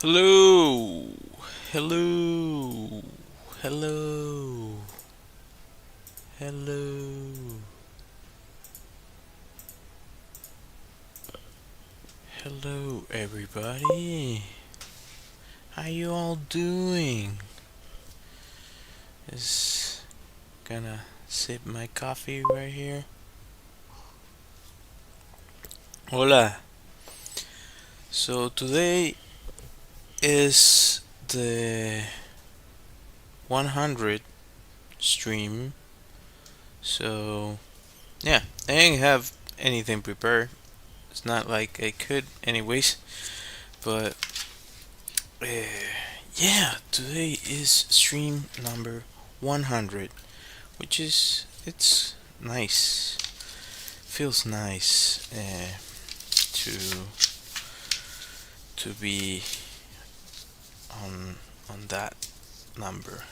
Hello, hello, hello, hello, hello, everybody. How you all doing? Just gonna sip my coffee right here. Hola. So today is the 100 stream. So yeah, I didn't have anything prepared. It's not like I could, anyways. But uh, yeah, today is stream number 100, which is it's nice. Feels nice to be on that number.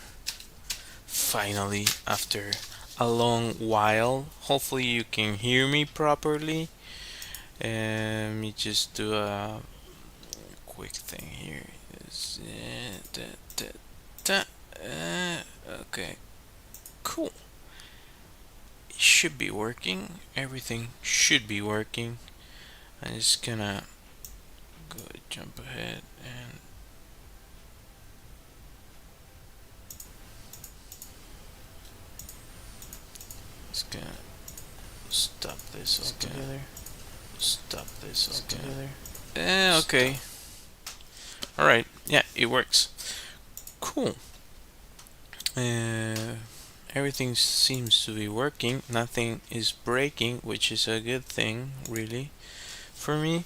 Finally, after a long while, hopefully you can hear me properly. Let me just do a quick thing here. Okay, cool. It should be working. Everything should be working. I'm just gonna go jump ahead and just gonna stop this altogether. Stop this altogether. Okay. Alright. Yeah, it works. Cool. Uh, Everything seems to be working. Nothing is breaking, which is a good thing, really. For me,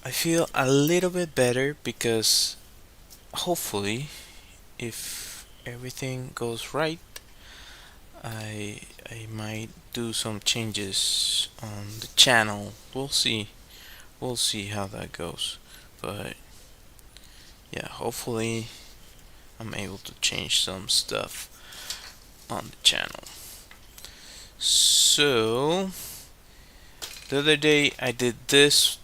I feel a little bit better because hopefully, if everything goes right, I might do some changes on the channel. We'll see. We'll see how that goes. But yeah, hopefully I'm able to change some stuff on the channel. So the other day I did this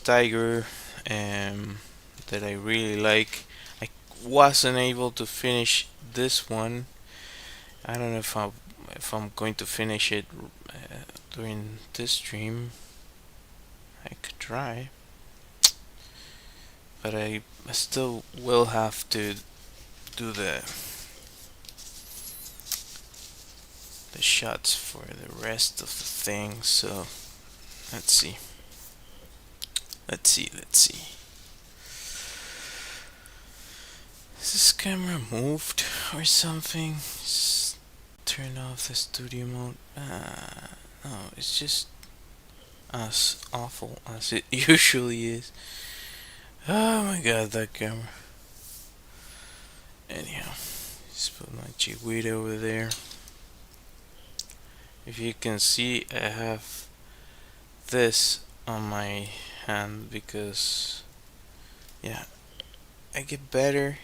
tiger that I really like. I wasn't able to finish this one. I don't know if I'm going to finish it during this stream. I could try, but I still will have to do the shots for the rest of the thing. So let's see. Let's see. Is this camera moved or something? Just turn off the studio mode. No, it's just as awful as it usually is. Oh my god, that camera. Anyhow, just put my chihuahua over there. If you can see, I have this on my hand because, yeah, I get better,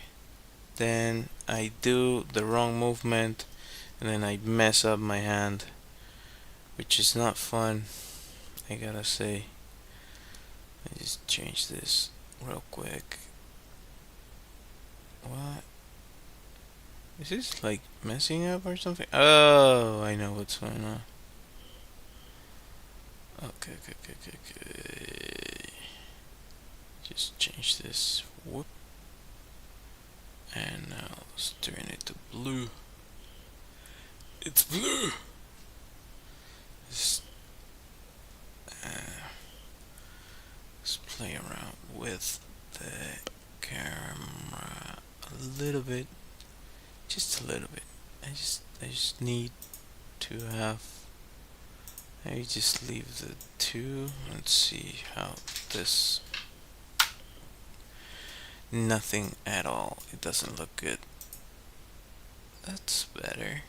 then I do the wrong movement, and then I mess up my hand, which is not fun, I gotta say. I just change this real quick. What? Is this like messing up or something? Oh, I know what's going on. Okay. Just change this. Whoop. And now let's turn it to blue. It's blue! Just, let's play around with the camera a little bit. Just a little bit. I just need to have. I just leave the two. Let's see how this. Nothing at all. It doesn't look good. That's better.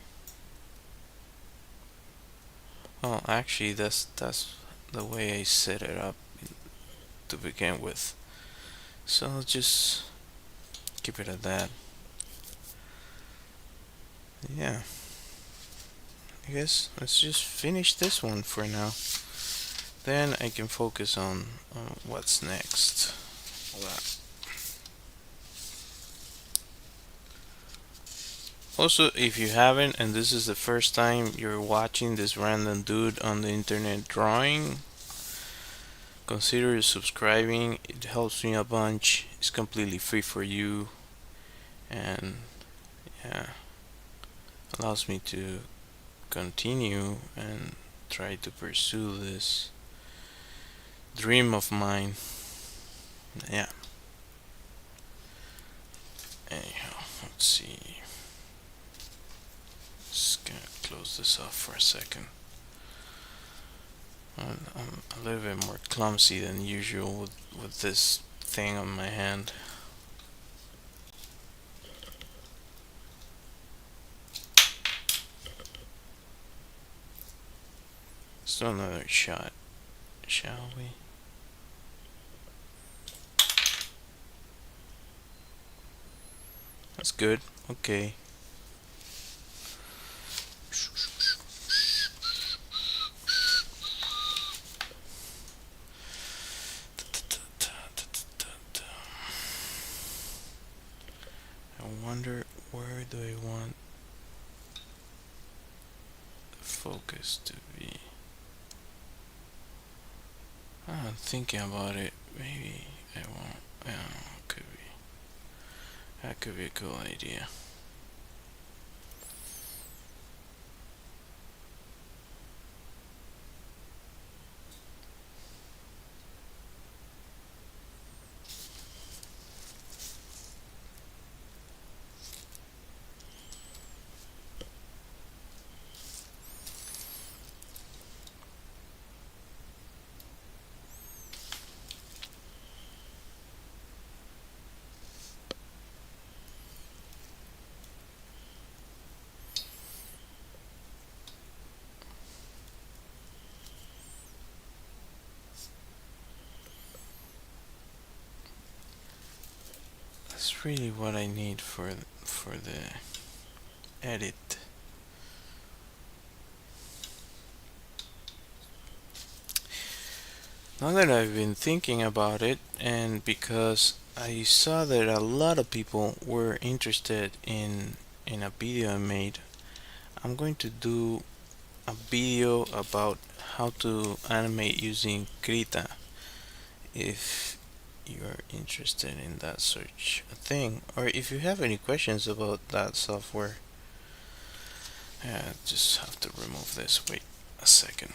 Oh, actually, that's the way I set it up to begin with. So I'll just keep it at that. Yeah. I guess let's just finish this one for now. Then I can focus on what's next. Also, if you haven't, and this is the first time you're watching this random dude on the internet drawing, consider subscribing. It helps me a bunch. It's completely free for you, and yeah, allows me to continue and try to pursue this dream of mine. Yeah. Anyhow, let's see. Just gonna close this off for a second. I'm a little bit more clumsy than usual with this thing on my hand. Let's do another shot, shall we? That's good. Okay. I wonder where do I want the focus to be? I'm thinking about it. Maybe I won't. I don't know. Could be. That could be a cool idea. That's really what I need for the edit. Now that I've been thinking about it, and because I saw that a lot of people were interested in a video I made, I'm going to do a video about how to animate using Krita. If you're interested in that such a thing, or if you have any questions about that software, just have to remove this. Wait a second.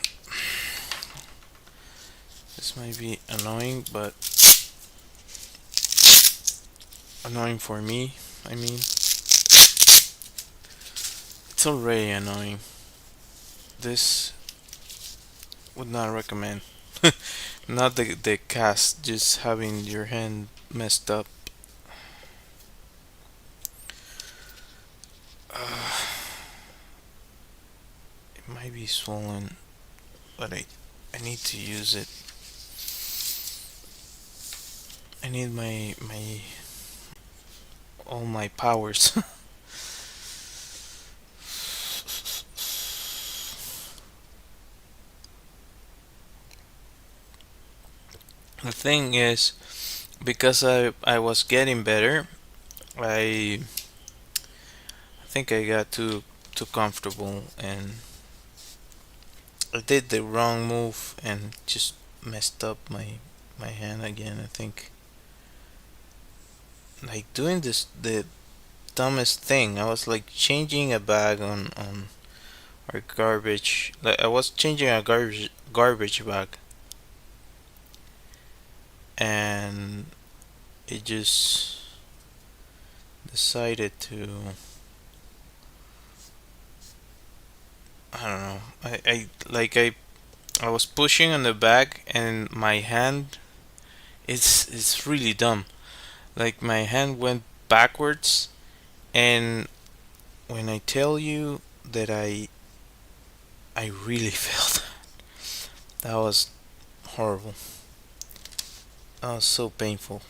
This might be annoying, but annoying for me. I mean, it's already annoying. This would not recommend. Not the cast, just having your hand messed up. It might be swollen, but I need to use it. I need my all my powers. The thing is, because I was getting better, I think I got too comfortable and I did the wrong move and just messed up my hand again. I think like doing this the dumbest thing. I was like changing a bag on our garbage. Like I was changing a garbage bag, and it just decided to. I don't know. I was pushing on the bag, and my hand. It's really dumb. Like my hand went backwards, and when I tell you that I really felt that was horrible. That was so painful.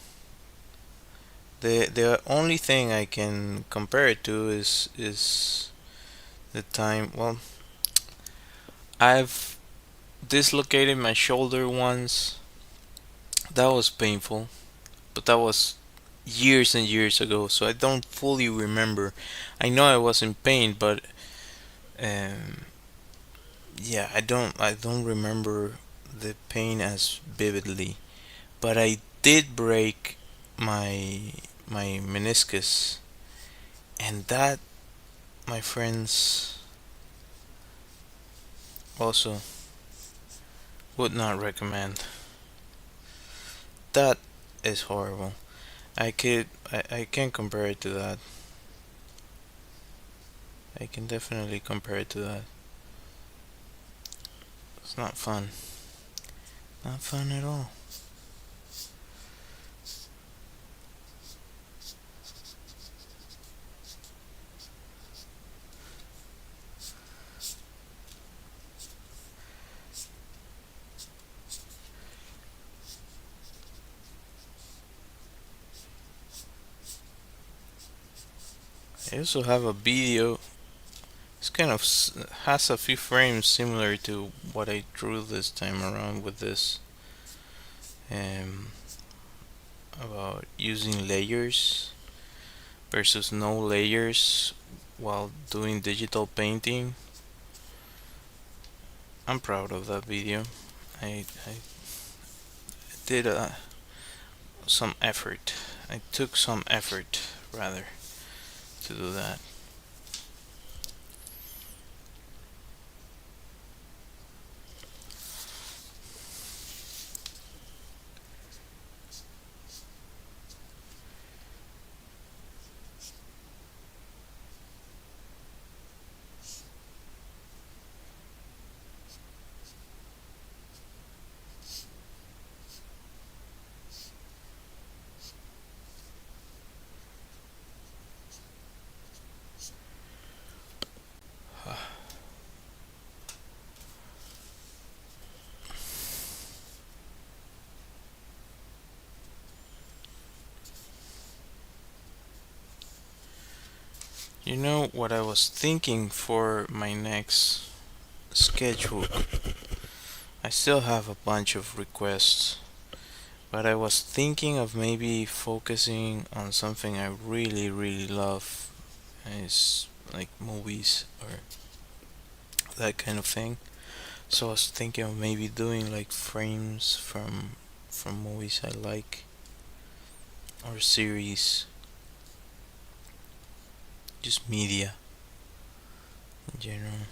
The only thing I can compare it to is the time. Well, I've dislocated my shoulder once. That was painful, but that was years and years ago, so I don't fully remember. I know I was in pain, but um, yeah, I don't remember the pain as vividly. But I did break my meniscus, and that, my friends, also would not recommend. That is horrible. I can compare it to that. I can definitely compare it to that. It's not fun. Not fun at all. I also have a video. It's kind of has a few frames similar to what I drew this time around with this, um, about using layers versus no layers while doing digital painting. I'm proud of that video. I did some effort. I took some effort, rather, to do that. You know what I was thinking for my next sketchbook? I still have a bunch of requests, but I was thinking of maybe focusing on something I really, really love. It's like movies or that kind of thing. So I was thinking of maybe doing like frames from movies I like, or series, just media in general.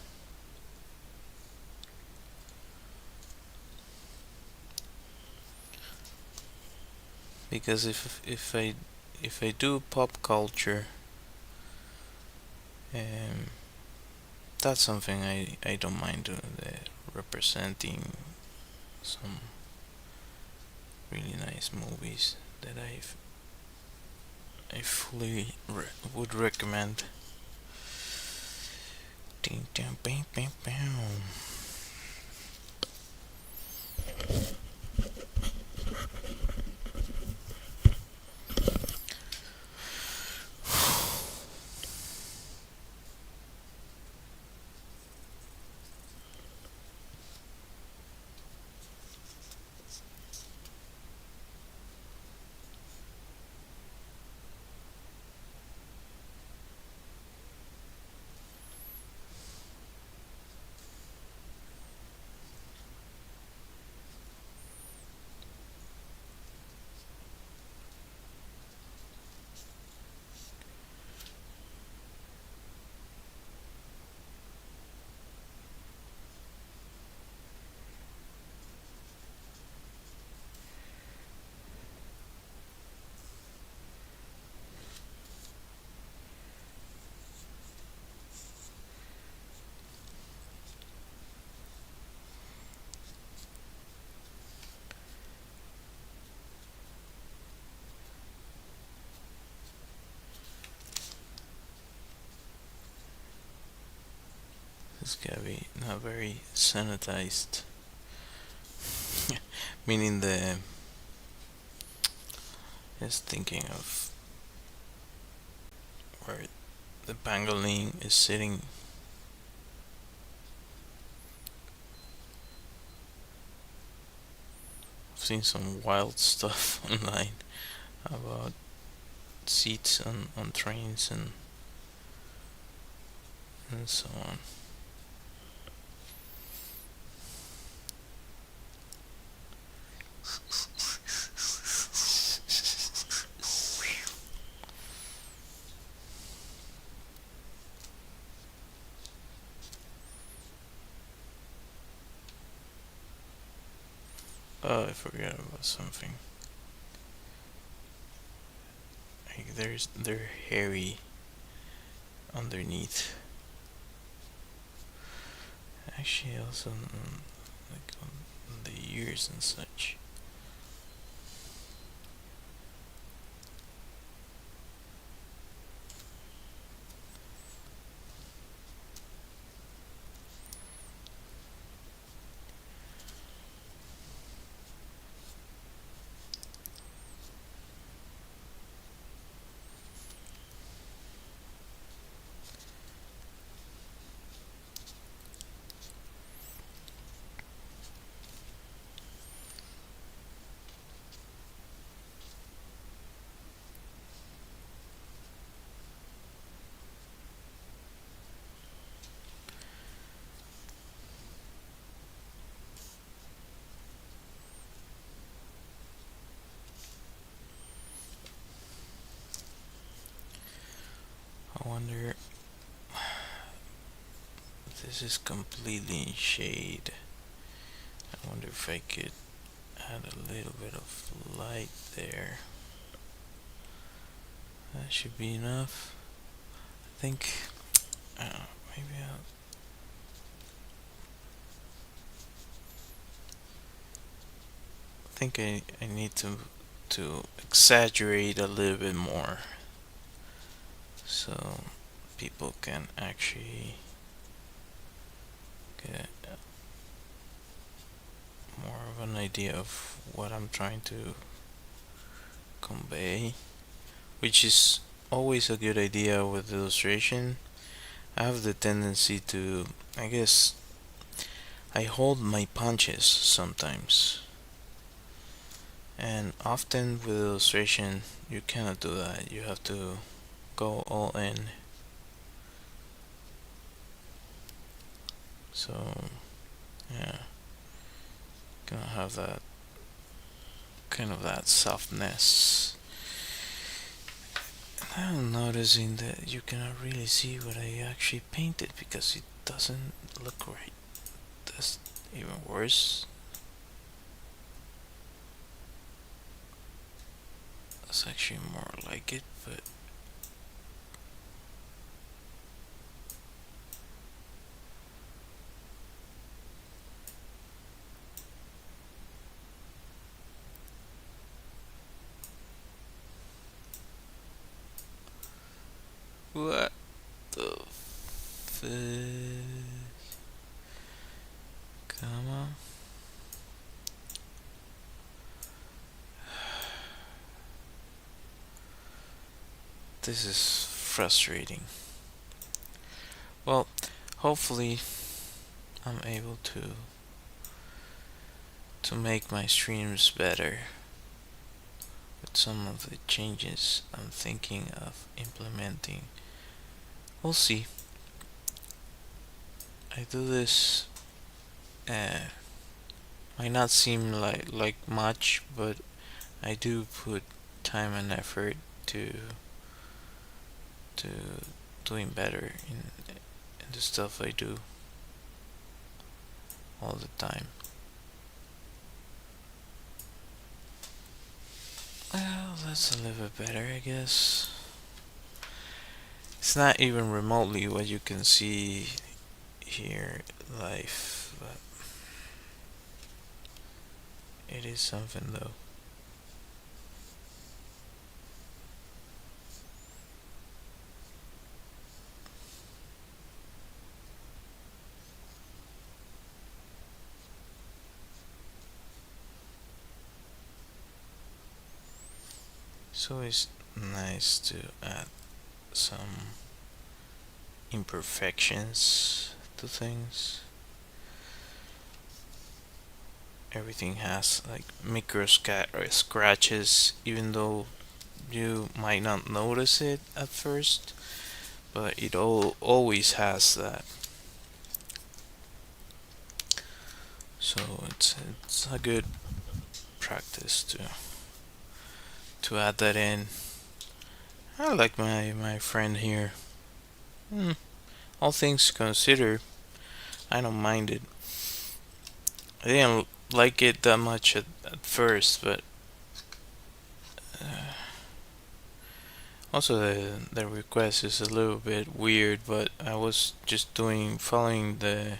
Because if I do pop culture, um, that's something I don't mind doing. Representing some really nice movies that I fully would recommend. Ding, dong, bang, bang, bang. It's gotta be not very sanitized. Meaning just thinking of where the pangolin is sitting. I've seen some wild stuff online about seats on trains and so on. Oh, I forgot about something. Like they're hairy underneath. Actually, also like on the ears and such. I wonder. This is completely in shade. I wonder if I could add a little bit of light there. That should be enough. I think. Maybe I need to exaggerate a little bit more so people can actually get more of an idea of what I'm trying to convey, which is always a good idea with illustration. I have the tendency to, I guess, I hold my punches sometimes. And often with illustration, you cannot do that. You have to go all in. So, yeah, gonna have that kind of that softness. And I'm noticing that you cannot really see what I actually painted because it doesn't look right. That's even worse. That's actually more like it, but what the fuck? Come on. This is frustrating. Well, hopefully I'm able to make my streams better with some of the changes I'm thinking of implementing. We'll see. I do this uh, might not seem like much, but I do put time and effort to doing better in the stuff I do all the time. Well, that's a little bit better, I guess. It's not even remotely what you can see here live, but it is something though. It's always nice to add some imperfections to things. Everything has like micro scratches, even though You might not notice it at first, but it always has that. So it's a good practice to add that in. I like my friend here. Hmm, all things considered, I don't mind it. I didn't like it that much at first, but also the request is a little bit weird. But I was just following the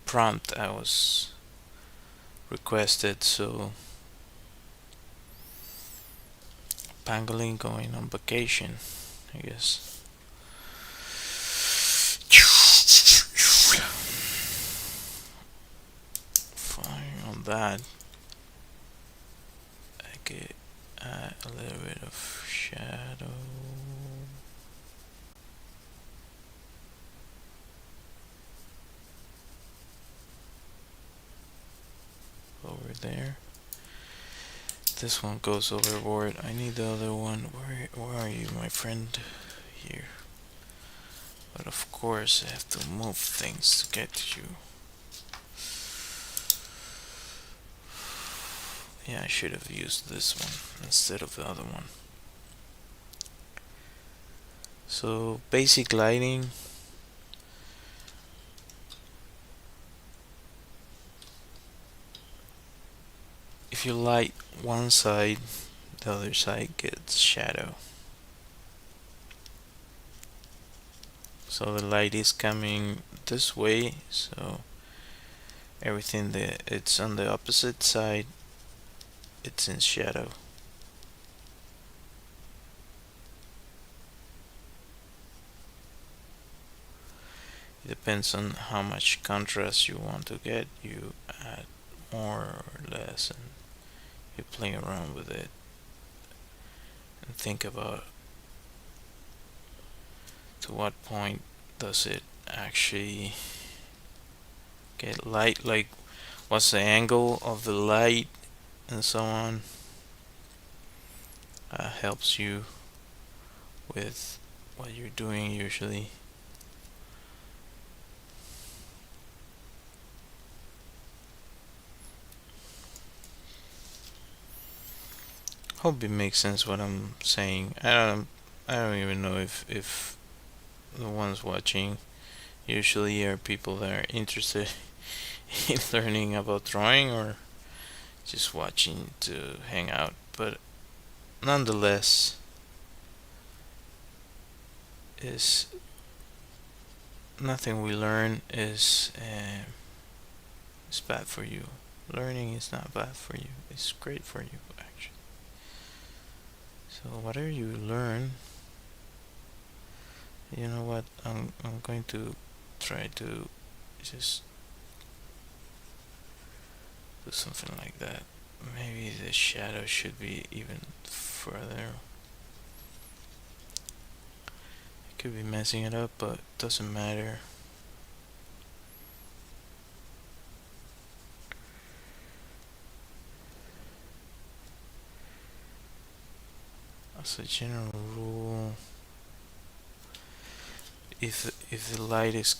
prompt I was requested. So pangolin going on vacation, I guess. Fine on that. I get a little bit of shadow over there. This one goes overboard. I need the other one. Where are you, my friend? Here. But of course, I have to move things to get to you. Yeah, I should have used this one instead of the other one. So, basic lighting. If you light one side, the other side gets shadow. So the light is coming this way, so everything that it's on the opposite side, it's in shadow. It depends on how much contrast you want to get. You add more or less, and you play around with it and think about to what point does it actually get light, like what's the angle of the light and so on. Helps you with what you're doing usually. Hope it makes sense what I'm saying. I don't even know if the ones watching usually are people that are interested in learning about drawing or just watching to hang out. But nonetheless, is nothing we learn is bad for you. Learning is not bad for you. It's great for you actually. So whatever you learn, you know what? I'm going to try to just do something like that. Maybe the shadow should be even further. I could be messing it up, but it doesn't matter. As a general rule, if the light is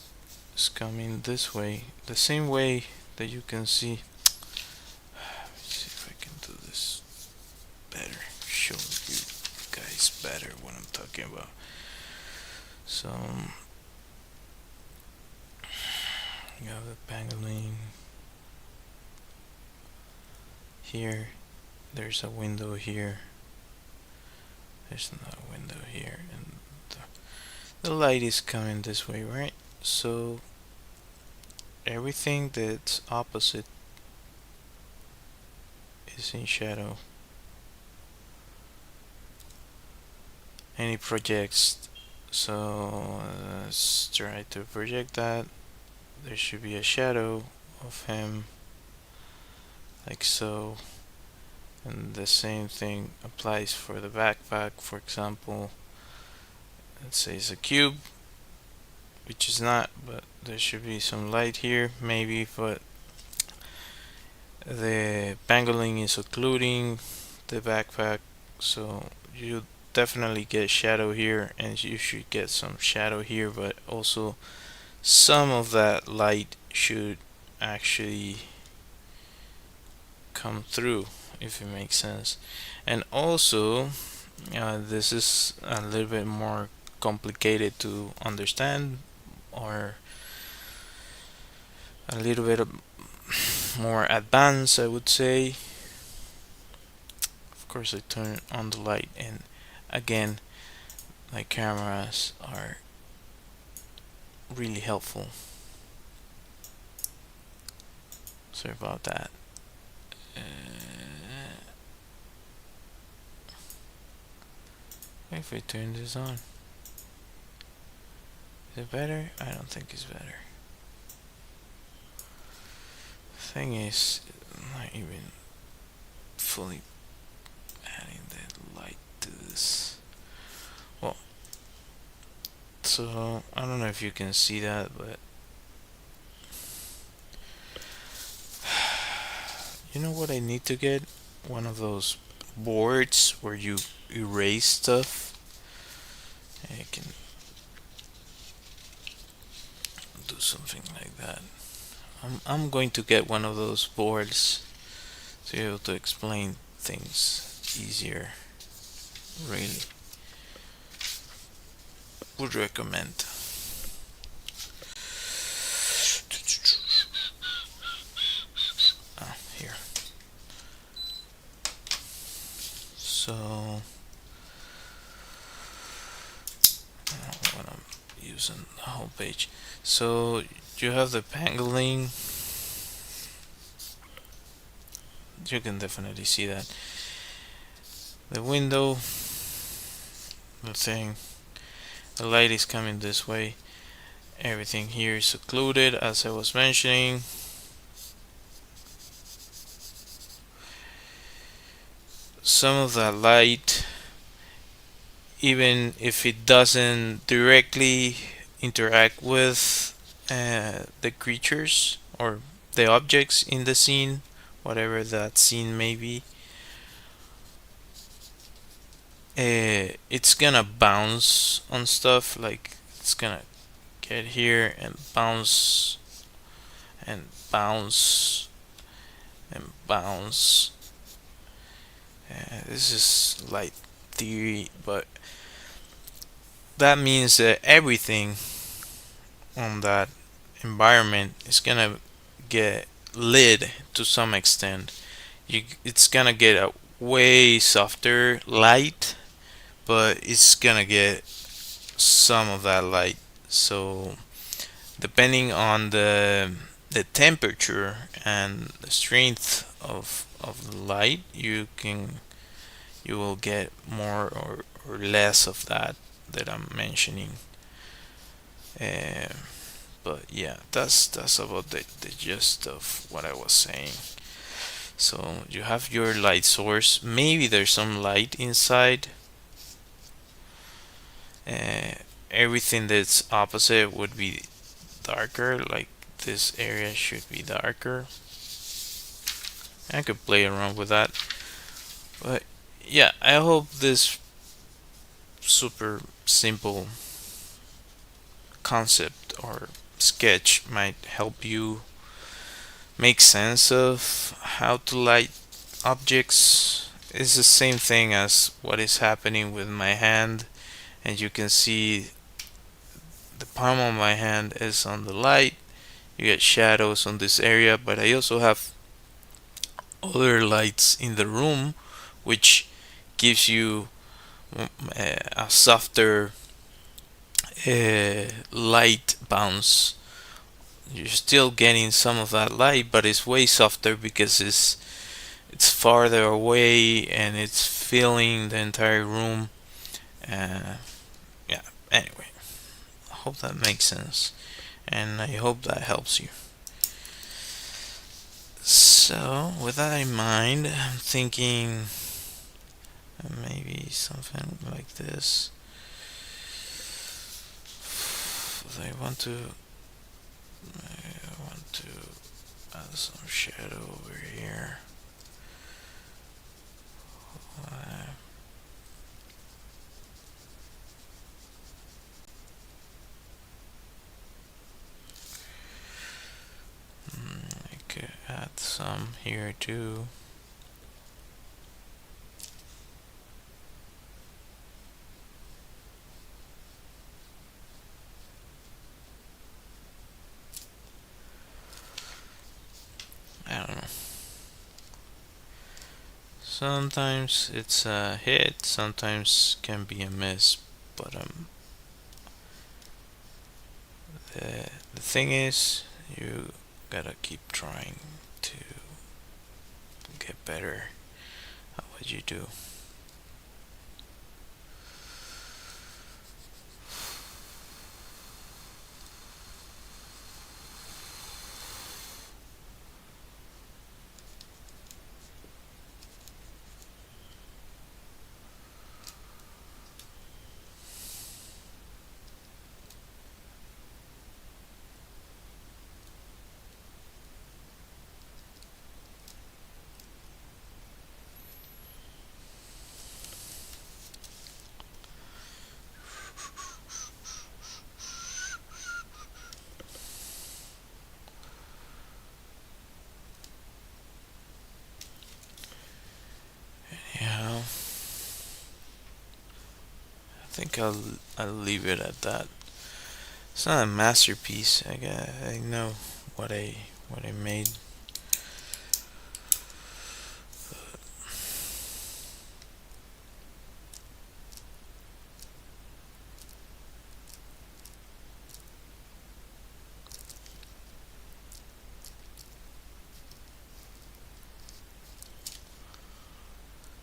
coming this way, the same way that you can see. Let's see if I can do this better. Show you guys better what I'm talking about. So you have the pangolin here. There's a window here. There's another window here, and the light is coming this way, right? So everything that's opposite is in shadow. And it projects. So let's try to project that. There should be a shadow of him, like so. And the same thing applies for the backpack. For example, let's say it's a cube, which is not, but there should be some light here maybe, but the pangolin is occluding the backpack, so you definitely get shadow here, and you should get some shadow here, but also some of that light should actually come through, if it makes sense. And also, this is a little bit more complicated to understand, or a little bit more advanced, I would say. Of course, I turn on the light, and again, my cameras are really helpful. Sorry about that. If we turn this on, is it better? I don't think it's better. Thing is, I'm not even fully adding the light to this. Well, so I don't know if you can see that, but you know what I need to get? One of those boards where you erase stuff. I can do something like that. I'm going to get one of those boards to be able to explain things easier. Really would recommend. Ah, here. So when I'm using the whole page, so you have the pangolin. You can definitely see that the window, the thing, the light is coming this way. Everything here is secluded, as I was mentioning. Some of that light, even if it doesn't directly interact with the creatures or the objects in the scene, whatever that scene may be, it's gonna bounce on stuff. Like, it's gonna get here and bounce and bounce and bounce. This is light theory, but that means that everything on that environment is gonna get lit to some extent. It's gonna get a way softer light, but it's gonna get some of that light. So depending on the temperature and the strength of the light, you will get more or less of that I'm mentioning. Uh, but yeah, that's about the gist of what I was saying. So you have your light source. Maybe there's some light inside. Uh, Everything that's opposite would be darker. Like, this area should be darker. I could play around with that. But yeah, I hope this super simple concept or sketch might help you make sense of how to light objects. It's the same thing as what is happening with my hand, and you can see the palm of my hand is on the light. You get shadows on this area, but I also have other lights in the room, which gives you a softer light bounce. You're still getting some of that light, but it's way softer because it's farther away and it's filling the entire room. Yeah. Anyway, I hope that makes sense, and I hope that helps you. So, with that in mind, I'm thinking maybe something like this. I want to add some shadow over here. could add some here too. I don't know. Sometimes it's a hit, sometimes can be a miss, but the thing is, you gotta keep trying to get better at what you do. Yeah, I think I'll leave it at that. It's not a masterpiece. I know what I made.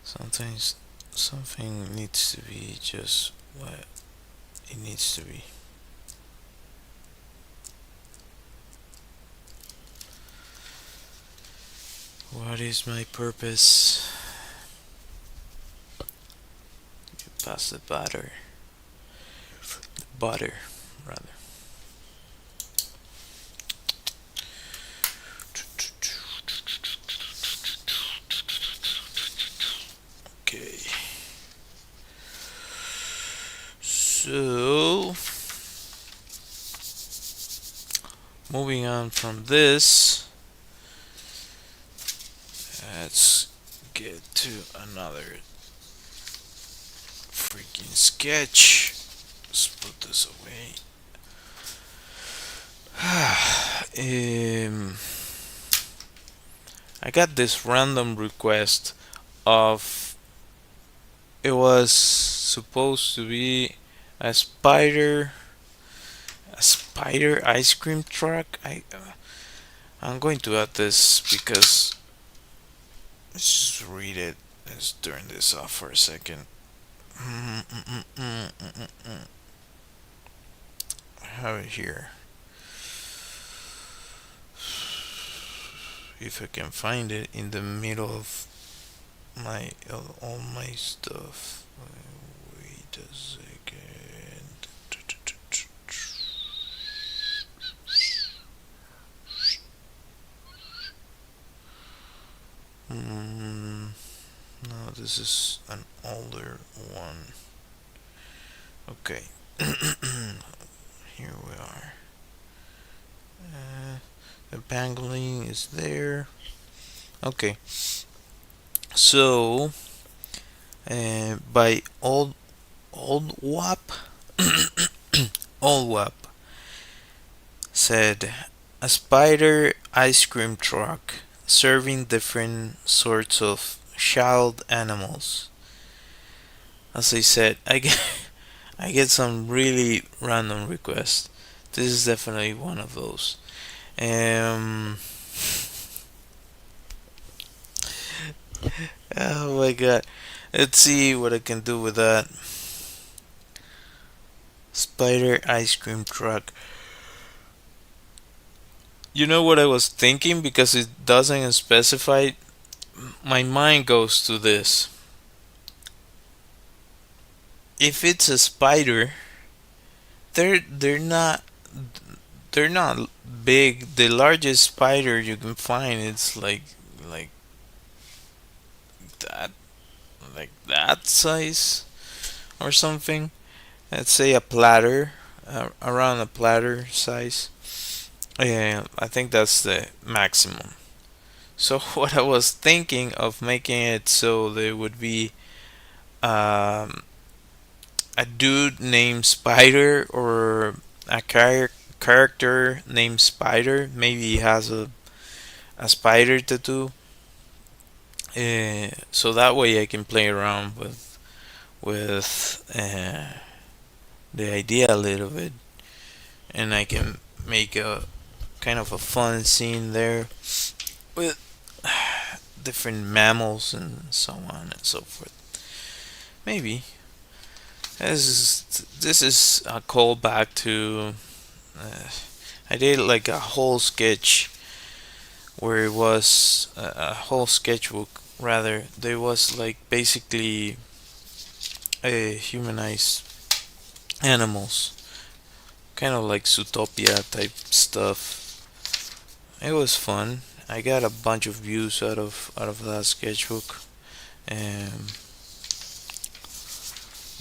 Sometimes something needs to be just what it needs to be. What is my purpose? You pass the butter. The butter, rather. Okay. So, moving on from this, let's get to another freaking sketch. Let's put this away. I got this random request of it was supposed to be a spider ice cream truck. I'm going to add this because let's just read it. Let's turn this off for a second. I have it here. If I can find it in the middle of my all my stuff. Wait a second. No, this is an older one. Okay. Here we are. The pangolin is there. Okay. So, by old WAP, old WAP said a spider ice cream truck serving different sorts of child animals. As I said, I get some really random requests. This is definitely one of those. Um. Oh my god. Let's see what I can do with that. Spider ice cream truck. You know what I was thinking because it doesn't specify. My mind goes to this. If it's a spider, they're not they're not big. The largest spider you can find it's like that like that size or something. Let's say a platter, around a platter size. Yeah, I think that's the maximum. So what I was thinking of making it so there would be um, a dude named Spider or a character named Spider. Maybe he has a spider tattoo. So that way I can play around with the idea a little bit, and I can make a kind of a fun scene there with different mammals and so on and so forth. Maybe this is a callback to I did like a whole sketch where it was a whole sketchbook rather. There was like basically a humanized animals, kind of like Zootopia type stuff. It was fun. I got a bunch of views out of that sketchbook, and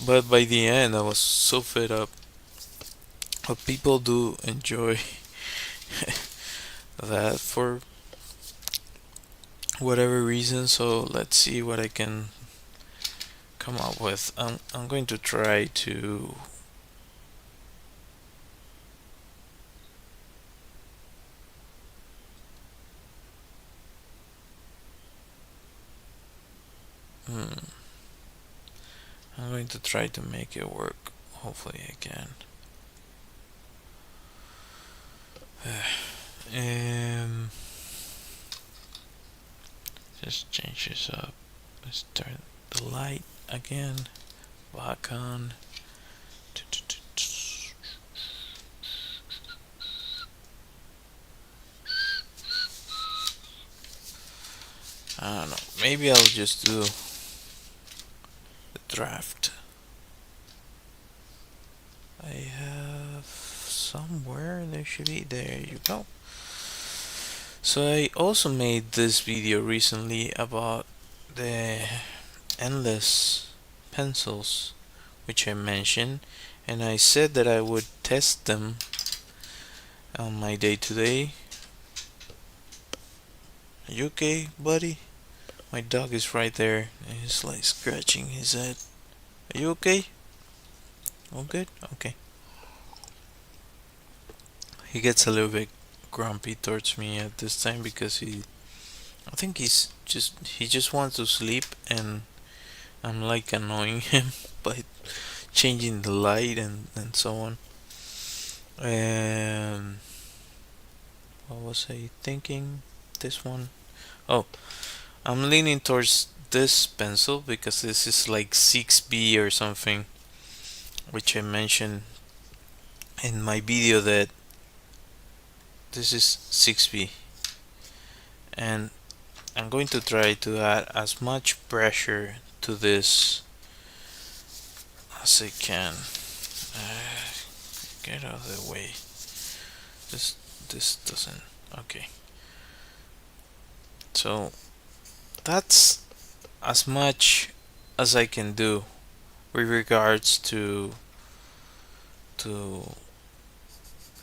but by the end I was so fed up. But people do enjoy that for whatever reason. So let's see what I can come up with. I'm going to try to. Hmm, I'm going to try to make it work. Hopefully I can. Um, just change this up. Let's turn the light again back on. I don't know. Maybe I'll just do the draft. I have somewhere there should be. There you go. So I also made this video recently about the endless pencils, which I mentioned, and I said that I would test them on my day to day. Are you okay, buddy? My dog is right there, and he's like scratching his head. Are you okay? All good? Okay. He gets a little bit grumpy towards me at this time because I think he just wants to sleep, and I'm like annoying him by changing the light and so on. And what was I thinking? This one. Oh, I'm leaning towards this pencil because this is like 6B or something, which I mentioned in my video that this is 6B, and I'm going to try to add as much pressure to this as I can. Uh, get out of the way. This this doesn't. Okay. So that's as much as I can do with regards to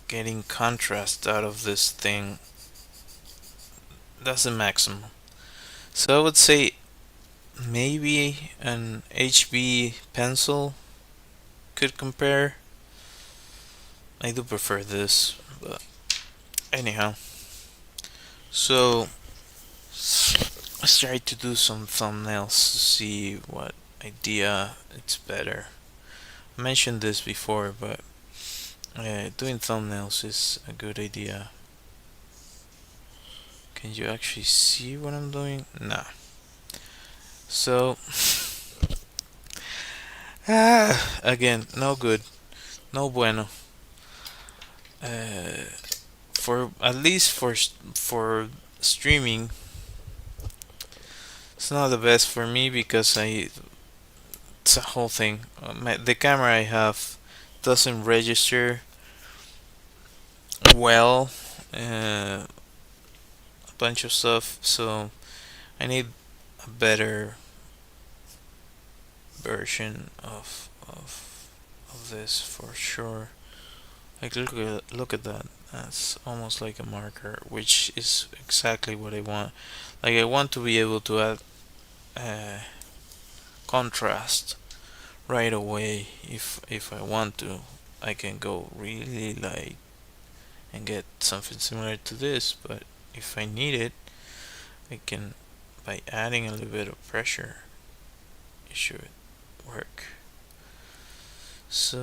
getting contrast out of this thing. That's the maximum. So I would say maybe an HB pencil could compare. I do prefer this, but anyhow. So let's try to do some thumbnails to see what idea it's better. I mentioned this before, but doing thumbnails is a good idea. Can you actually see what I'm doing? Nah. So again, no good, no bueno. Uh, for at least for streaming, it's not the best for me because it's a whole thing. The camera I have doesn't register well. A bunch of stuff, so I need a better version of this for sure. Like look at that. That's almost like a marker, which is exactly what I want. Like I want to be able to add uh, contrast right away if I want to. I can go really light and get something similar to this, but if I need it, I can, by adding a little bit of pressure, it should work. So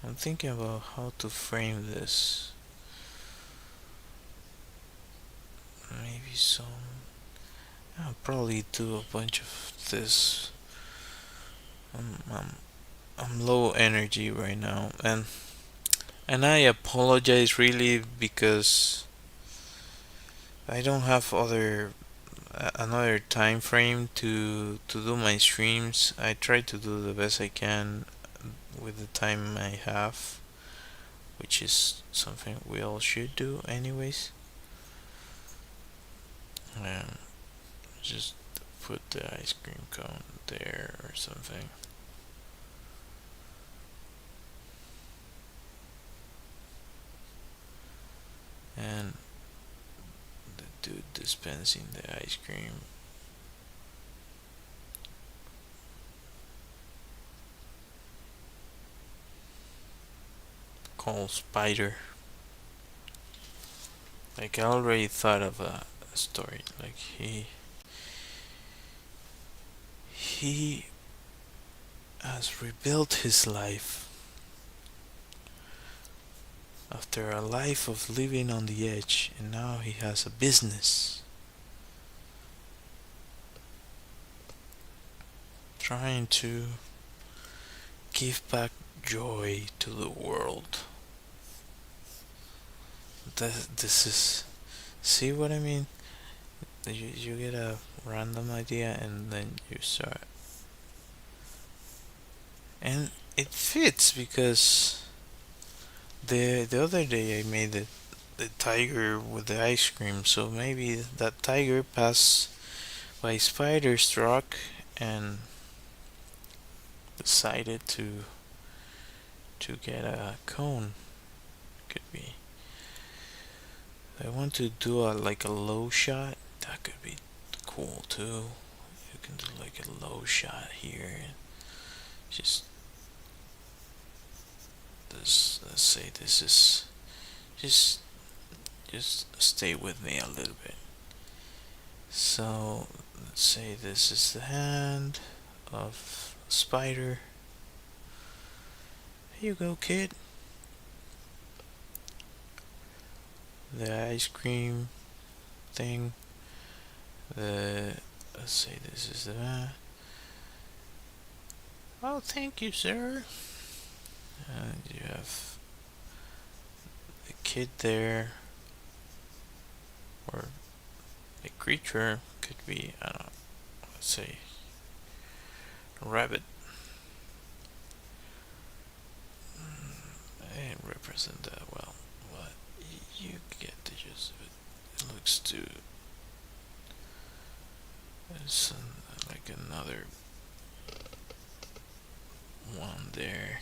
I'm thinking about how to frame this. Maybe I'll probably do a bunch of this. I'm, I'm, I'm low energy right now, and I apologize really because I don't have another time frame to do my streams. I try to do the best I can with the time I have, which is something we all should do anyways. Um, just put the ice cream cone there or something. And the dude dispensing the ice cream. Called Spider. Like I already thought of a story. Like he has rebuilt his life after a life of living on the edge, and now he has a business trying to give back joy to the world. This is, see what I mean? You get a random idea and then you start, and it fits because the other day I made the tiger with the ice cream, so maybe that tiger passed by Spider's truck and decided to get a cone. Could be. I want to do like a low shot. That could be cool too. You can do like a low shot here. Just this. Let's say this is just just stay with me a little bit. So let's say this is the hand of Spider. Here you go, kid. The ice cream thing. The let's say this is the. Oh, thank you, sir. And you have the kid there, or a creature could be. I don't know. Let's say a rabbit. I didn't represent that well, but you get the gist of it. It looks too. It's like another one there.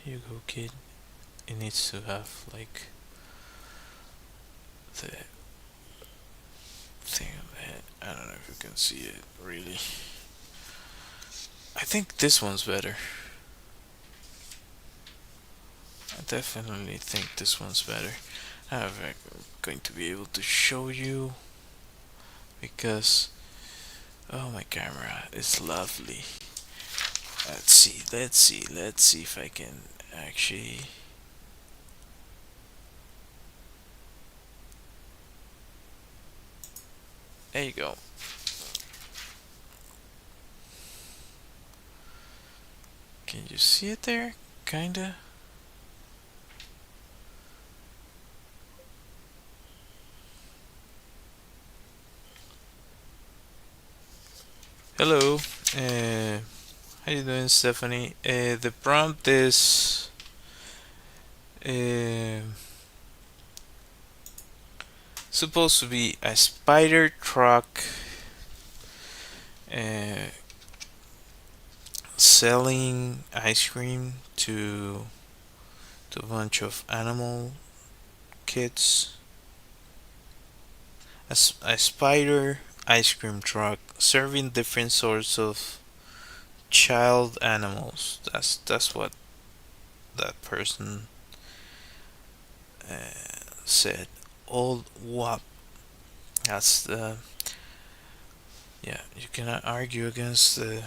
Here you go, kid. It needs to have like the thing of the head. I don't know if you can see it really. I think this one's better. I definitely think this one's better. I'm going to be able to show you because oh, my camera is lovely. Let's see if I can actually. There you go. Can you see it there? Kinda. Hello. How you doing, Stephanie? The prompt is supposed to be a spider truck uh, selling ice cream to a bunch of animal kids. A spider ice cream truck serving different sorts of child animals. That's what that person said. Old WAP. That's the Yeah. You cannot argue against the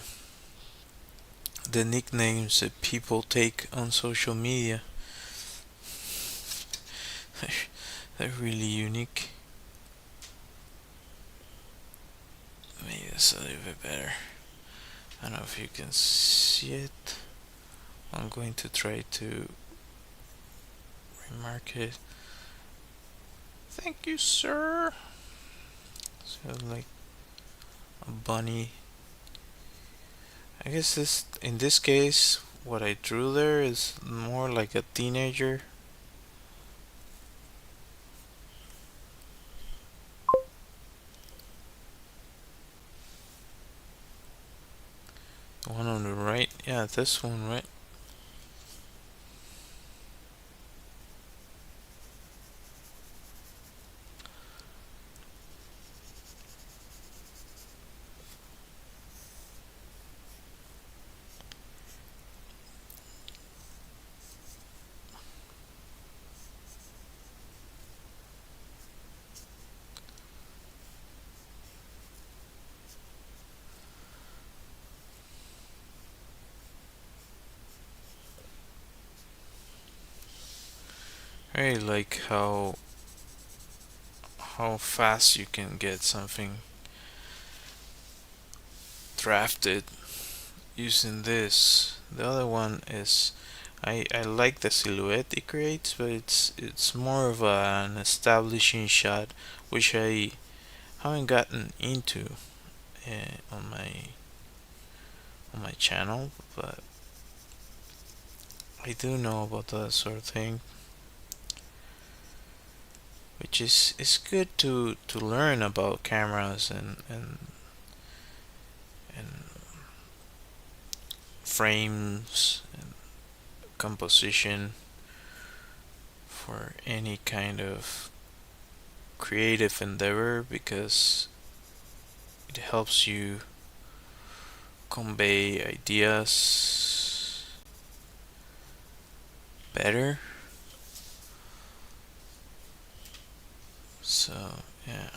nicknames that people take on social media. They're really unique. Maybe that's a little bit better. I don't know if you can see it. I'm going to try to remark it. Thank you, sir. So like a bunny. I guess this in this case, what I drew there is more like a teenager. The one on the right, yeah, this one, right? Hey, like how fast you can get something drafted using this. The other one is I like the silhouette it creates, but it's more of an establishing shot, which I haven't gotten into on my channel, but I do know about that sort of thing, which is good to learn about cameras and frames and composition for any kind of creative endeavor, because it helps you convey ideas better. So yeah,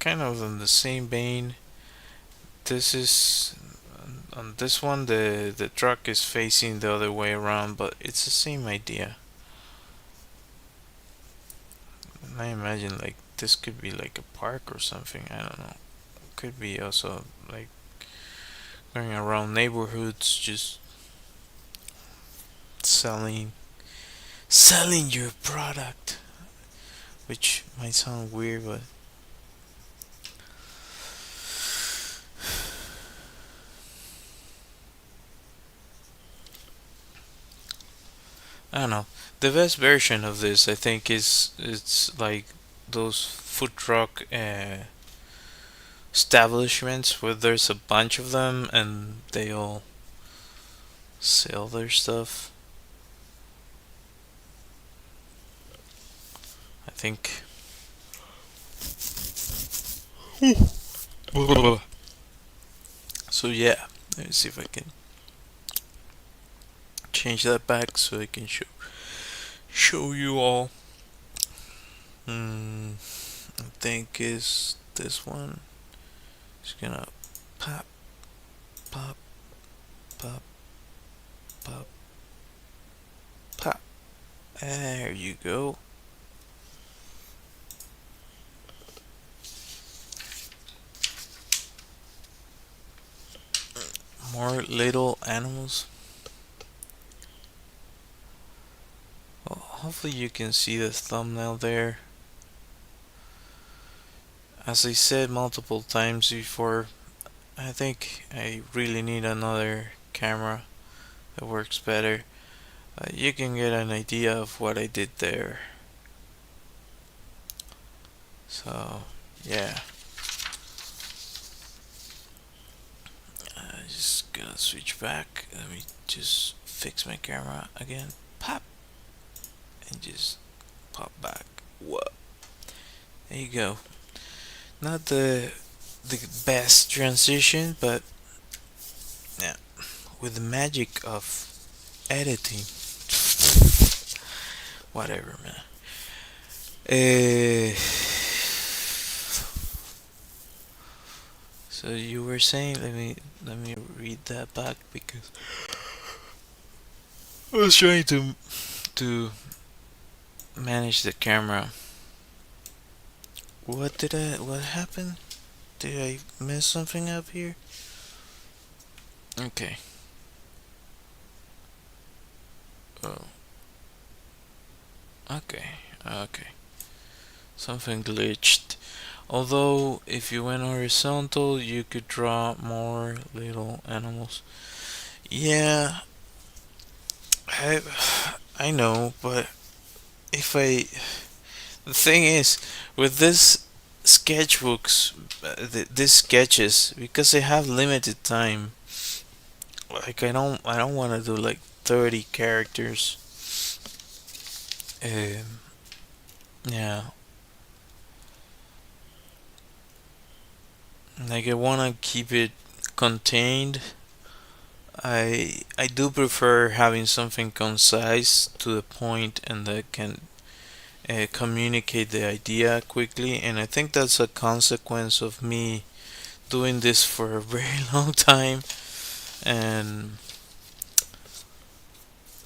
kind of in the same vein. This is on this one, the truck is facing the other way around, but it's the same idea. And I imagine like this could be like a park or something. I don't know. Could be also like going around neighborhoods, just selling selling your product, which might sound weird, but I don't know. The best version of this, I think, is it's like those food truck establishments where there's a bunch of them and they all sell their stuff. I think. So yeah, let me see if I can change that back so I can show you all. I think is this one. Just gonna pop, pop, pop, pop, pop. There you go. More little animals. Well, hopefully you can see the thumbnail there. As I said multiple times before, I think I really need another camera that works better. You can get an idea of what I did there. So yeah, I just gotta switch back. Let me just fix my camera again. Pop and just pop back. Whoa, there you go. Not the best transition, but yeah, with the magic of editing, whatever, man. So you were saying, let me read that back because I was trying to manage the camera. What happened? Did I mess something up here? Okay. Oh, okay. Okay. Something glitched. Although, if you went horizontal, you could draw more little animals. Yeah, I I know, but if I the thing is with this sketchbooks, these sketches, because they have limited time. Like I don't want to do like 30 characters. Um, yeah, like I want to keep it contained. I do prefer having something concise to the point and that can communicate the idea quickly. And I think that's a consequence of me doing this for a very long time. And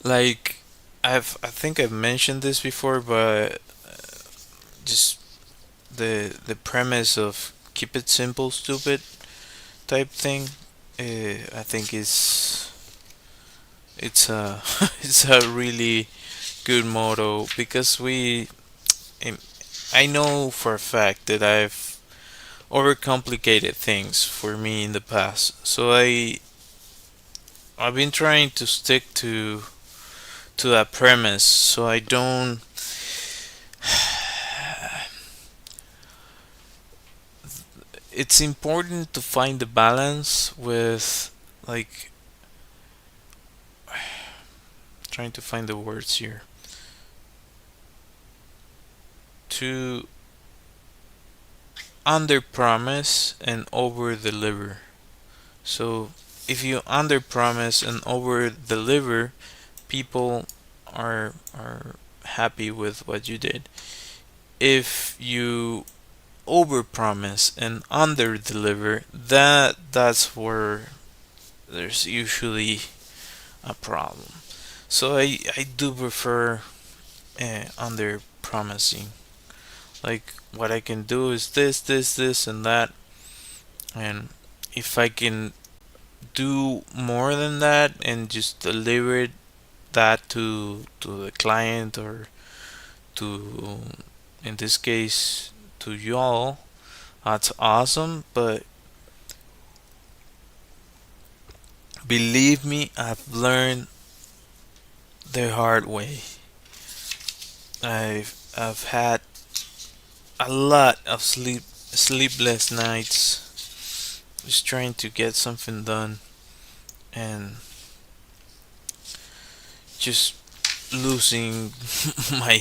like I think I've mentioned this before, but just the premise of keep it simple, stupid type thing. I think it's a it's a really good motto because um, I know for a fact that I've overcomplicated things for me in the past. So I've been trying to stick to that premise so I don't it's important to find the balance with like trying to find the words here to under promise and over deliver. So if you under promise and over deliver, people are happy with what you did. If you over promise and under deliver, that's where there's usually a problem. So I do prefer under promising. Like what I can do is this, and that, and if I can do more than that and just deliver that to the client or to in this case to y'all, that's awesome. But believe me, I've learned the hard way. I've had a lot of sleepless nights just trying to get something done and just losing my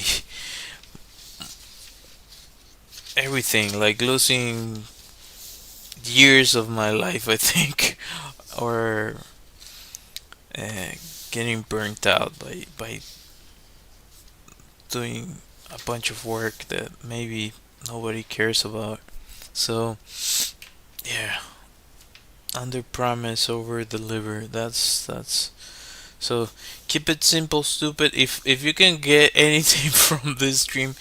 everything, like losing years of my life, I think, or uh, getting burnt out by doing a bunch of work that maybe nobody cares about. So yeah, under promise over deliver. That's so keep it simple, stupid. If you can get anything from this stream,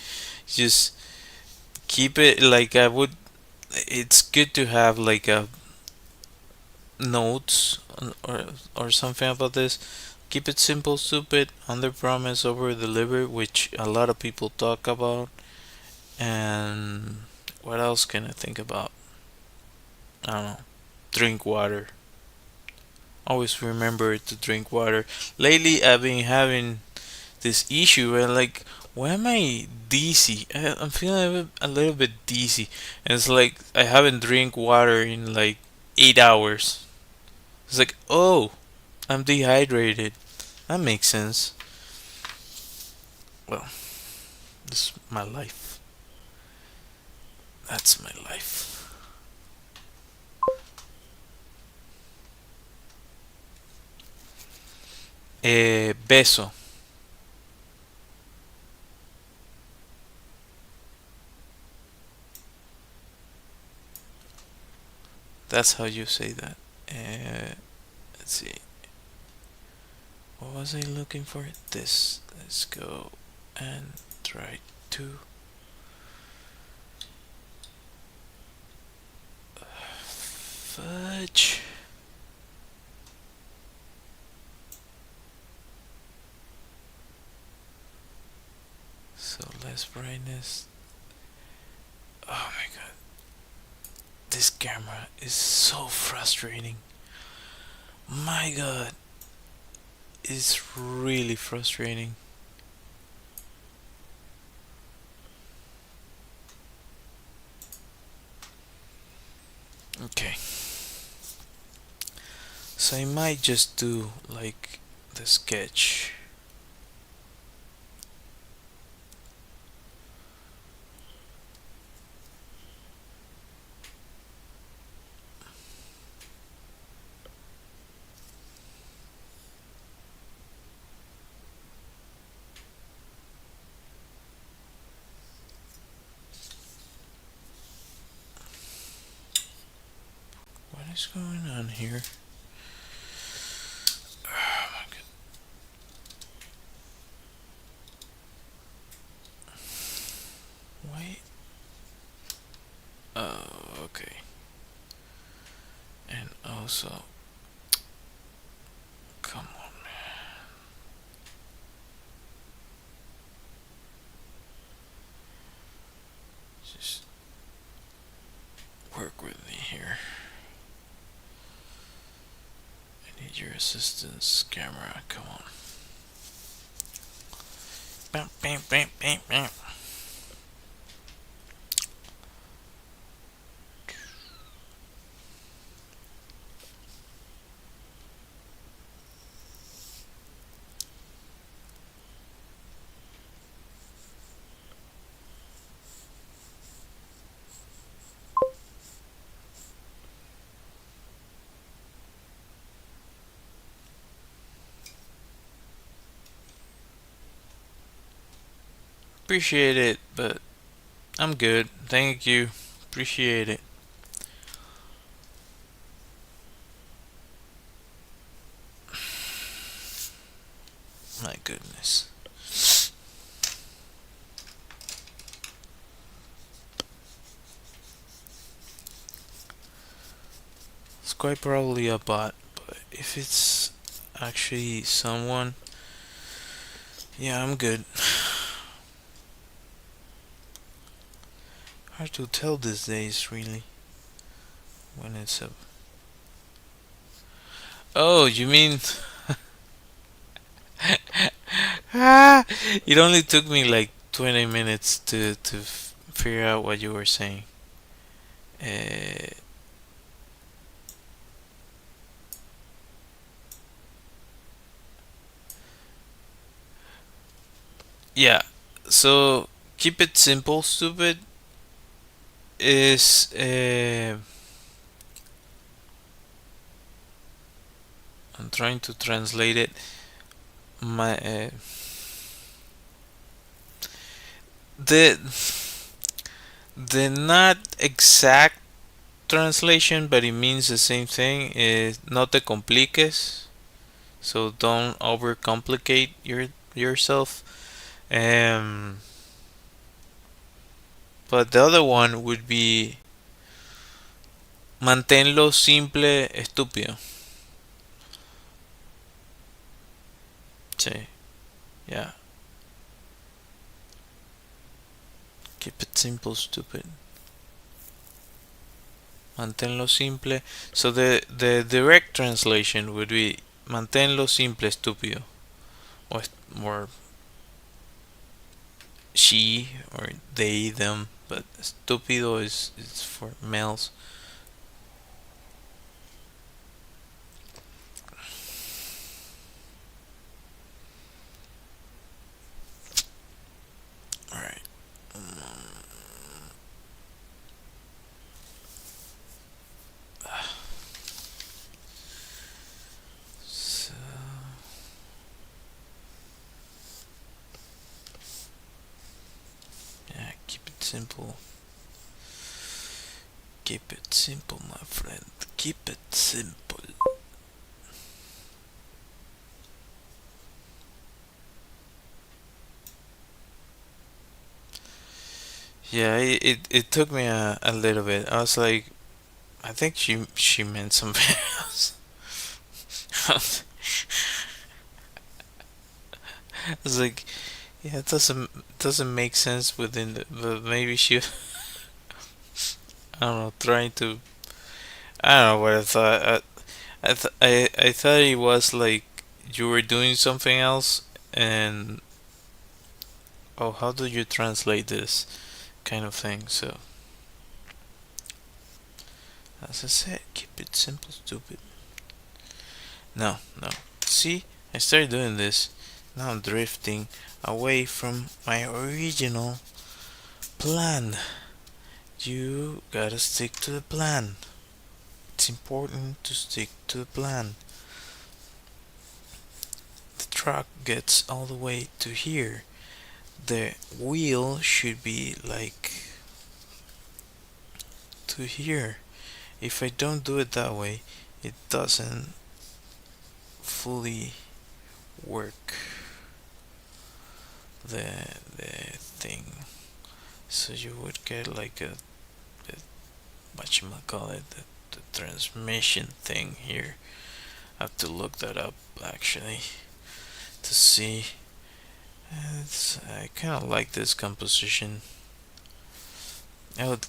just keep it like I would. It's good to have like a notes or something about this. Keep it simple, stupid. Under promise, over deliver, which a lot of people talk about. And what else can I think about? I don't know. Drink water. Always remember to drink water. Lately, I've been having this issue where, like, Why am I dizzy? I'm feeling a little bit dizzy. And it's like I haven't drink water in like 8 hours. It's like, oh, I'm dehydrated. That makes sense. Well, this is my life. That's my life. Beso. That's how you say that. Let's see. What was I looking for? This. Let's go and try to. Fudge. So less brightness. Oh my god. This camera is so frustrating. My god. It's really frustrating. Okay. So I might just do like the sketch. What is going on here? Oh my god. Wait. Oh, okay. And also, come on, man. Just work with me here. I need your assistance, camera. Come on. Bam, bam, bam, bam, bam. Appreciate it, but I'm good. Thank you. Appreciate it. My goodness. It's quite probably a bot, but if it's actually someone, yeah, I'm good. Hard to tell these days, really, when it's a. Oh, you mean. Ah, it only took me like 20 minutes to figure out what you were saying. Uh, yeah, so keep it simple, stupid is. I'm trying to translate it. My. The. The not exact translation, but it means the same thing. Is no te compliques. So don't overcomplicate yourself. Um, but the other one would be manténlo simple, estúpido. Sí, yeah. Keep it simple, stupid. Manténlo simple. So the direct translation would be manténlo simple, estúpido. Or, or she or they, them, but estúpido is for males. Alright. So, yeah, keep it simple. Keep it simple, my friend. Keep it simple. Yeah, it took me a little bit. I was like, I think she meant something else. I was like, yeah, it doesn't make sense within the, but maybe she, I don't know, trying to, I don't know what I thought. I thought it was like you were doing something else, and oh, how do you translate this kind of thing? So, as I said, keep it simple, stupid. No, no. See, I started doing this. Now I'm drifting away from my original plan. You gotta stick to the plan. It's important to stick to the plan. The truck gets all the way to here. The wheel should be like to here. If I don't do it that way, it doesn't fully work the thing. So you would get like a whatchamacallit, the transmission thing here. I have to look that up actually to see. I kind of like this composition. I would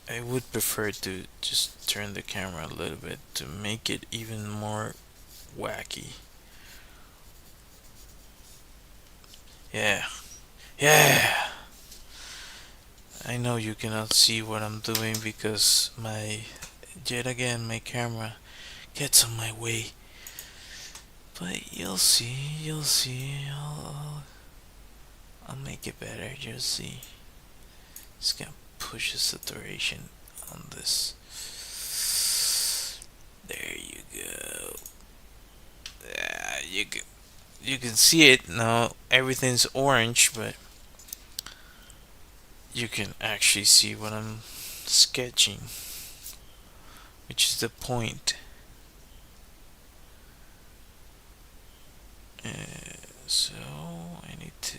I would prefer to just turn the camera a little bit to make it even more wacky. Yeah, yeah. I know you cannot see what I'm doing because yet again my camera gets on my way. But you'll see. I'll make it better. You'll see. Just gonna push the saturation on this. There you go. Yeah, you can see it now. Everything's orange, but you can actually see what I'm sketching, which is the point. So I need to.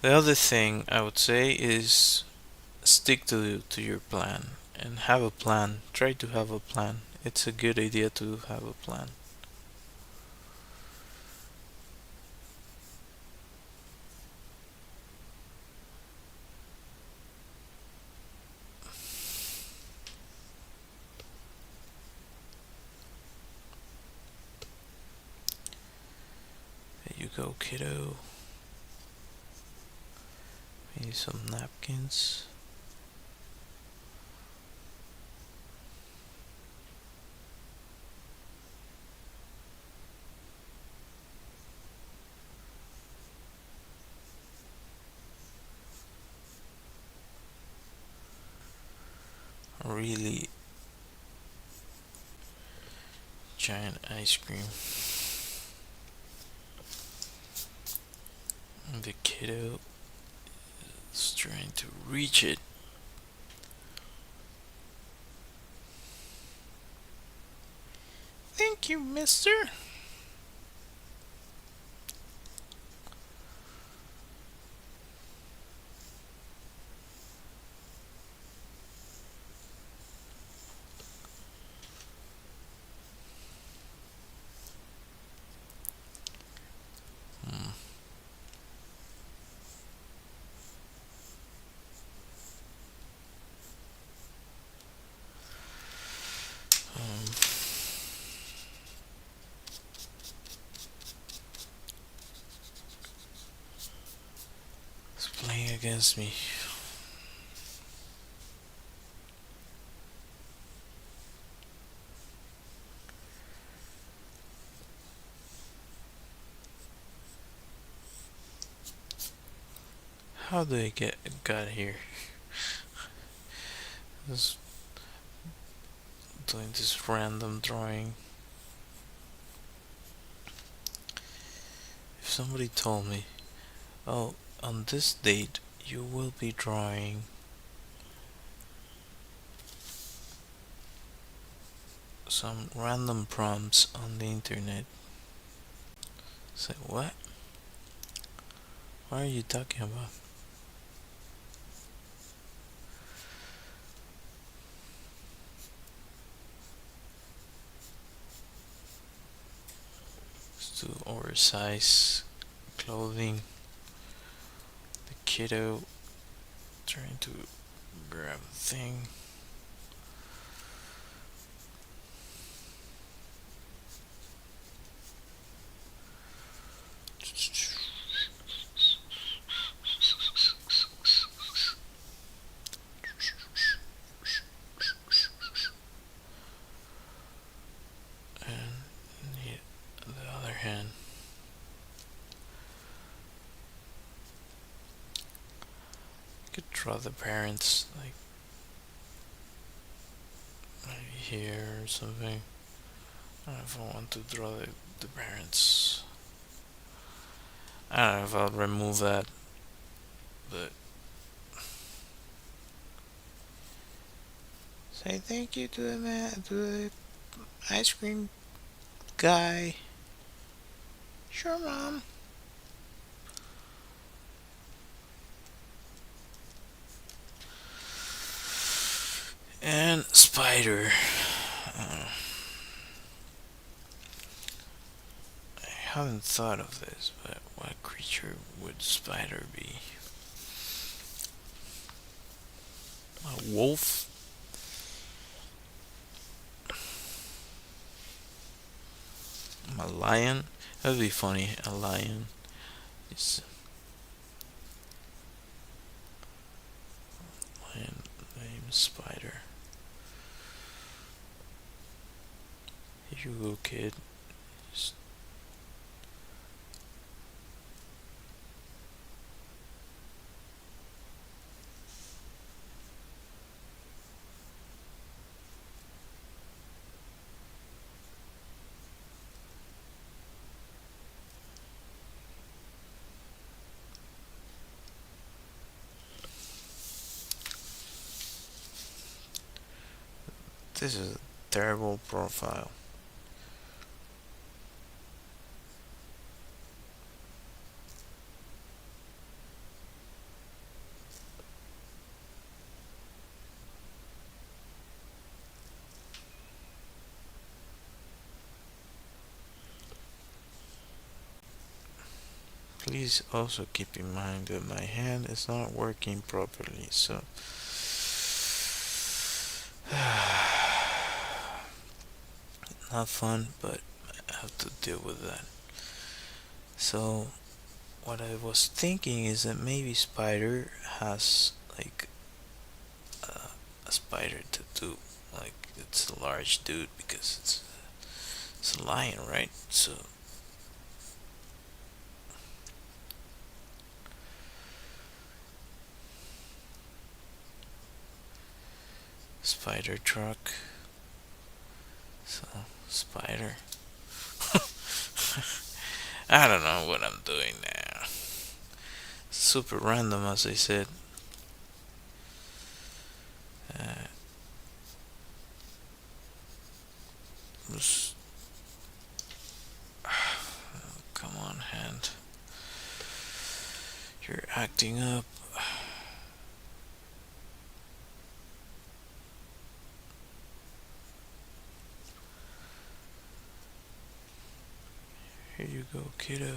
The other thing I would say is stick to your plan and have a plan. Try to have a plan. It's a good idea to have a plan. There you go, kiddo. We need some napkins. Really giant ice cream. And the kiddo is trying to reach it. Thank you, mister. Hmm. Um, against me. How do I got here? Just doing this random drawing. If somebody told me, oh, on this date you will be drawing some random prompts on the internet. Say, what? What are you talking about? It's too oversized clothing. The kiddo trying to grab a thing. And the other hand, I could draw the parents like maybe here or something. I don't know if I want to draw the parents. I don't know if I'll remove that, but say thank you to the man, to the ice cream guy. Sure, mom. And spider. I haven't thought of this, but what creature would spider be? A wolf? A lion? That would be funny. A lion. It's lion named Spider. Here you go, kid. Just this is a terrible profile. Please also keep in mind that my hand is not working properly, so not fun, but I have to deal with that. So what I was thinking is that maybe Spider has like a spider tattoo, like it's a large dude because it's a lion, right? So spider truck. So spider. I don't know what I'm doing now. Super random, as I said. Uh, just, come on, hand. You're acting up. Here you go, kiddo.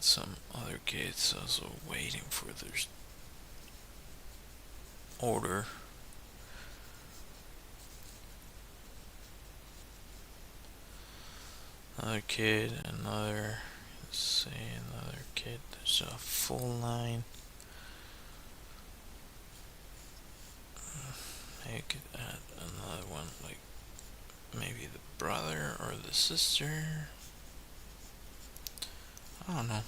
got some other kids also waiting for their order. Another kid, let's see, another kid. There's a full line. I could add another one, like maybe the brother or the sister. I don't know.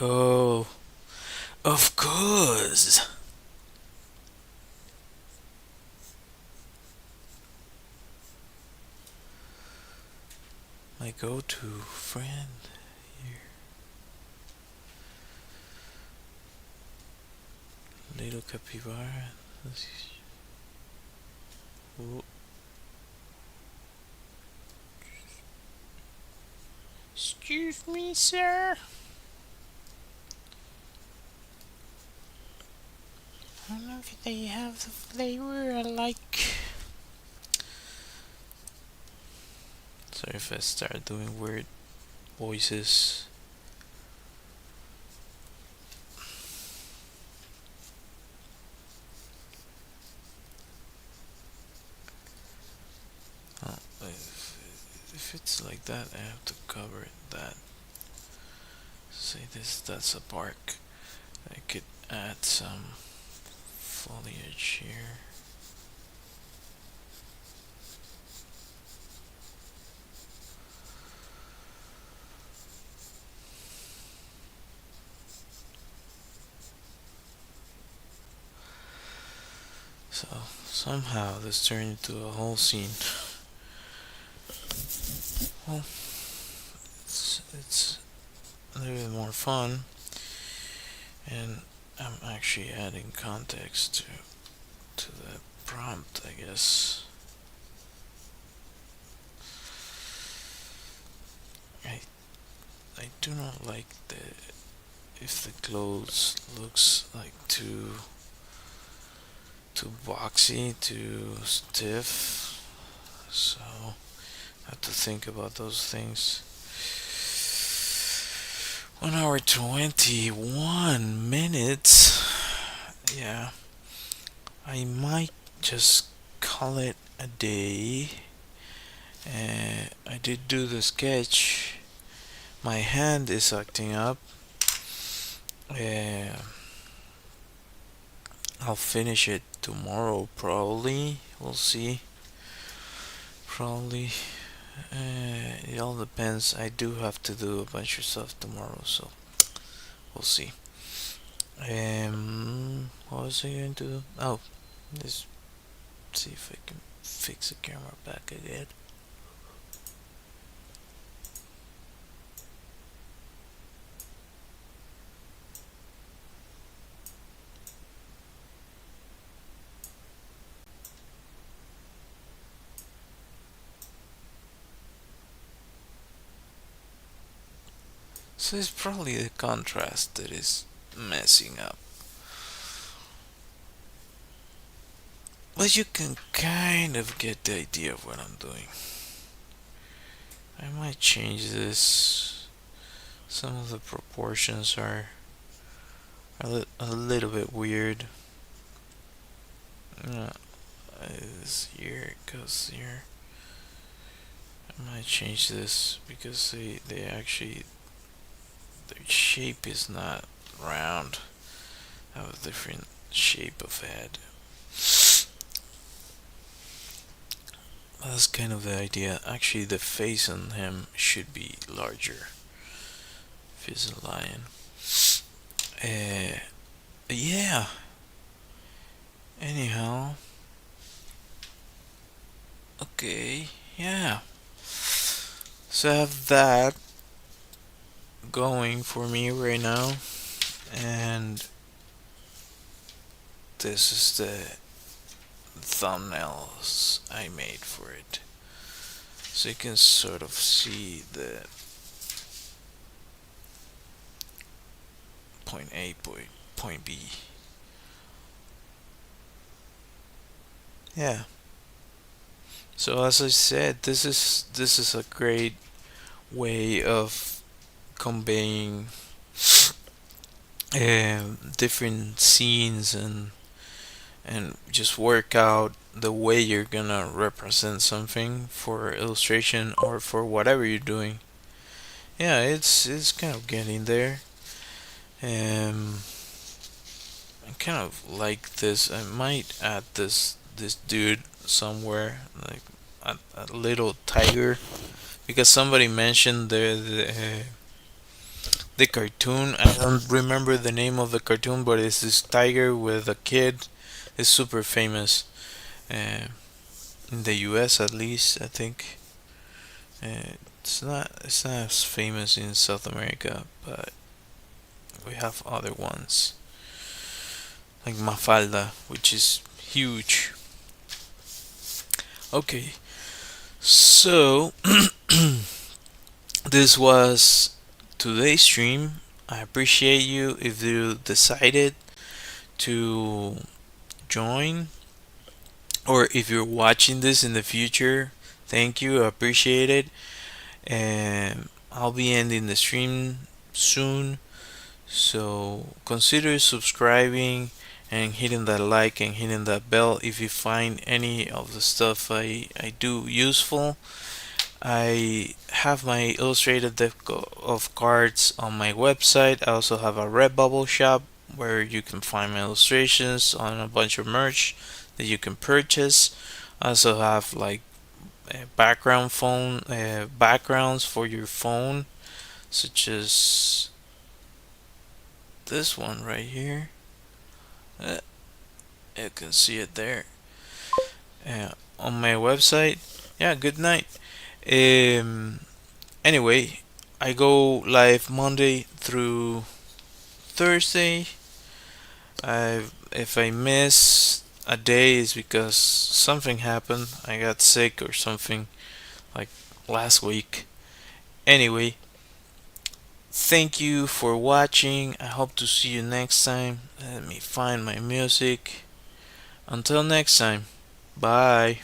Oh, of course. My go-to friend here. Little capybara. Oh. Excuse me, sir. I don't know if they have the flavor I like. Sorry if I start doing weird voices. Oh, if it's like that, I have to cover that. See this, that's a bark. I could add some foliage here. So somehow this turned into a whole scene. Well, it's a little bit more fun, and I'm actually adding context to the prompt, I guess. I I do not like if the clothes looks like too boxy, too stiff. So I have to think about those things. 1 hour 21 minutes. Yeah, I might just call it a day. I did do the sketch. My hand is acting up. Uh, I'll finish it tomorrow, probably. We'll see. Probably. It all depends. I do have to do a bunch of stuff tomorrow, so we'll see. What was I going to do? Oh, let's see if I can fix the camera back again. So it's probably the contrast that is messing up. But you can kind of get the idea of what I'm doing. I might change this. Some of the proportions are a little bit weird. This here goes here. I might change this because they actually, their shape is not round. Have a different shape of head. That's kind of the idea. Actually, the face on him should be larger. If he's a lion. Yeah. Anyhow. Okay. Yeah. So I have that going for me right now. And this is the thumbnails I made for it. So you can sort of see point A, point B. Yeah. So as I said, this is a great way of conveying different scenes and just work out the way you're gonna represent something for illustration or for whatever you're doing. Yeah, it's kind of getting there. Um, I kind of like this. I might add this dude somewhere, like a little tiger, because somebody mentioned the cartoon. I don't remember the name of the cartoon, but it's this tiger with a kid. It's super famous in the U.S. at least. I think it's not as famous in South America, but we have other ones like Mafalda, which is huge. Okay, so this was today's stream. I appreciate you if you decided to join, or if you're watching this in the future. Thank you, I appreciate it. And I'll be ending the stream soon, so consider subscribing and hitting that like and hitting that bell if you find any of the stuff I do useful. I have my illustrated deck of cards on my website. I also have a Redbubble shop where you can find my illustrations on a bunch of merch that you can purchase. I also have like backgrounds for your phone, such as this one right here. Uh, you can see it there. On my website. Yeah, good night. Um, Anyway, I go live Monday through Thursday. If I miss a day, is because something happened. I got sick or something like last week. Anyway, thank you for watching. I hope to see you next time. Let me find my music. Until next time, bye.